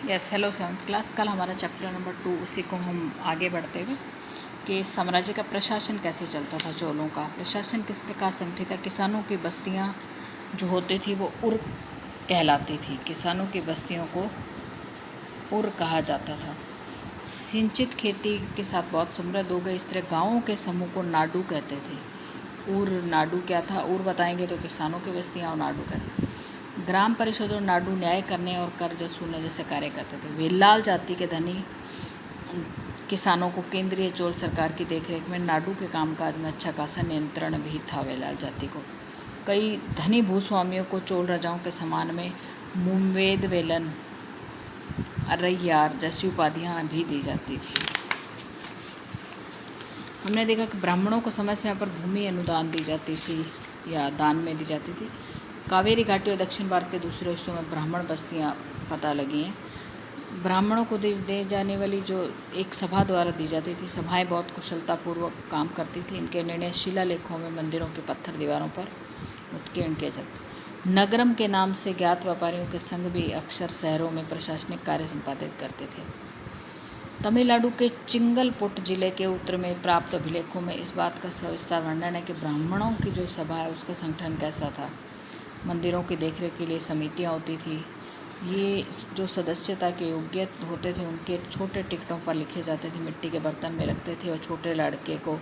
Yes hello seventh class. कल हमारा chapter number 2 उसी को हम आगे बढ़ते हुए कि साम्राज्य का प्रशासन कैसे चलता था। चोलों का प्रशासन किस प्रकार संगठित था। किसानों की बस्तियां जो होती थी वो उर कहलाती थी। किसानों की बस्तियों को उर कहा जाता था। सिंचित खेती के साथ बहुत समृद्ध हो गए। इस तरह गाँवों के समूह को नाडू कहते थे। उर नाडू क्या था, उर बताएंगे तो किसानों की बस्तियाँ और नाडू कहते थे। ग्राम परिषद और नाडू न्याय करने और कर्ज वसूलने जैसे कार्य करते थे। वेल्लाल जाति के धनी किसानों को केंद्रीय चोल सरकार की देखरेख में नाडू के कामकाज में अच्छा खासा नियंत्रण भी था। वेल्लाल जाति को कई धनी भूस्वामियों को चोल राजाओं के समान में मुमवेद वेलन अरैयार जैसी उपाधियाँ भी दी जाती थी। हमने देखा कि ब्राह्मणों को समय समय पर भूमि अनुदान दी जाती थी या दान में दी जाती थी। कावेरी घाटी और दक्षिण भारत के दूसरे हिस्सों में ब्राह्मण बस्तियां पता लगी हैं। ब्राह्मणों को दे जाने वाली जो एक सभा द्वारा दी जाती थी। सभाएं बहुत कुशलतापूर्वक काम करती थी। इनके निर्णय शिलालेखों में मंदिरों के पत्थर दीवारों पर उत्कीर्ण किया जाता। नगरम के नाम से ज्ञात व्यापारियों के संघ भी अक्सर शहरों में प्रशासनिक कार्य संपादित करते थे। तमिलनाडु के चिंगलपुट जिले के उत्तर में प्राप्त अभिलेखों में इस बात का सविस्तार वर्णन है कि ब्राह्मणों की जो सभा है उसका संगठन कैसा था। मंदिरों की देखरेख के लिए समितियां होती थी। ये जो सदस्यता के योग्य होते थे उनके छोटे टिकटों पर लिखे जाते थे, मिट्टी के बर्तन में रखते थे और छोटे लड़के को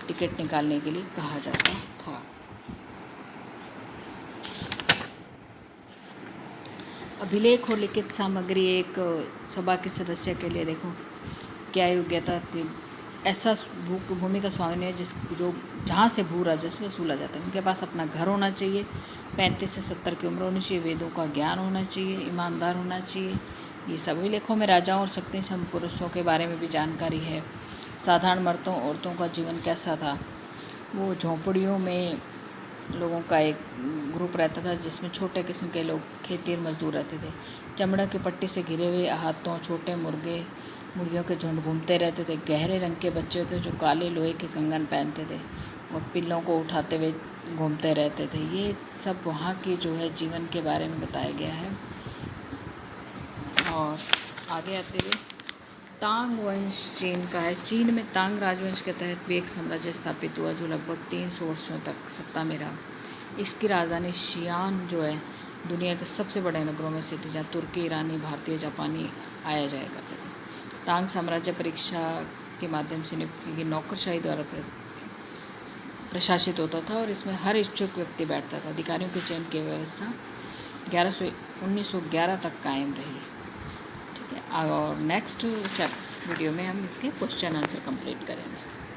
टिकट निकालने के लिए कहा जाता था। अभिलेख और लिखित सामग्री एक सभा के सदस्य के लिए देखो क्या योग्यता थी। ऐसा भूमि का स्वामी है जो जहाँ से भू राजस्व वसूला जाता है। उनके पास अपना घर होना चाहिए। 35 से 70 की उम्र होनी चाहिए। वेदों का ज्ञान होना चाहिए। ईमानदार होना चाहिए। ये सभी लेखों में राजाओं और शक्तिशाली पुरुषों के बारे में भी जानकारी है। साधारण मर्दों औरतों का जीवन कैसा था। वो झोंपड़ियों में लोगों का एक ग्रुप रहता था जिसमें छोटे किस्म के लोग खेती और मजदूर रहते थे। चमड़ा की पट्टी से घिरे हुए हाथों छोटे मुर्गियों के झुंड घूमते रहते थे। गहरे रंग के बच्चे होते जो काले लोहे के कंगन पहनते थे और पिल्लों को उठाते हुए घूमते रहते थे। ये सब वहाँ के जो है जीवन के बारे में बताया गया है। और आगे आते हुए तांग वंश चीन का है। चीन में तांग राजवंश के तहत भी एक साम्राज्य स्थापित हुआ जो लगभग 300 वर्षों तक सत्ता में रहा। इसकी राजधानी शियान जो है दुनिया के सबसे बड़े नगरों में से थी जहाँ तुर्की, ईरानी, भारतीय, जापानी आया जाया करते थे। तांग साम्राज्य परीक्षा के माध्यम से नौकरशाही द्वारा प्रशासित होता था और इसमें हर इच्छुक व्यक्ति बैठता था। अधिकारियों के चयन की व्यवस्था 1911 तक कायम रही। ठीक है, और नेक्स्ट वीडियो में हम इसके क्वेश्चन आंसर कंप्लीट करेंगे।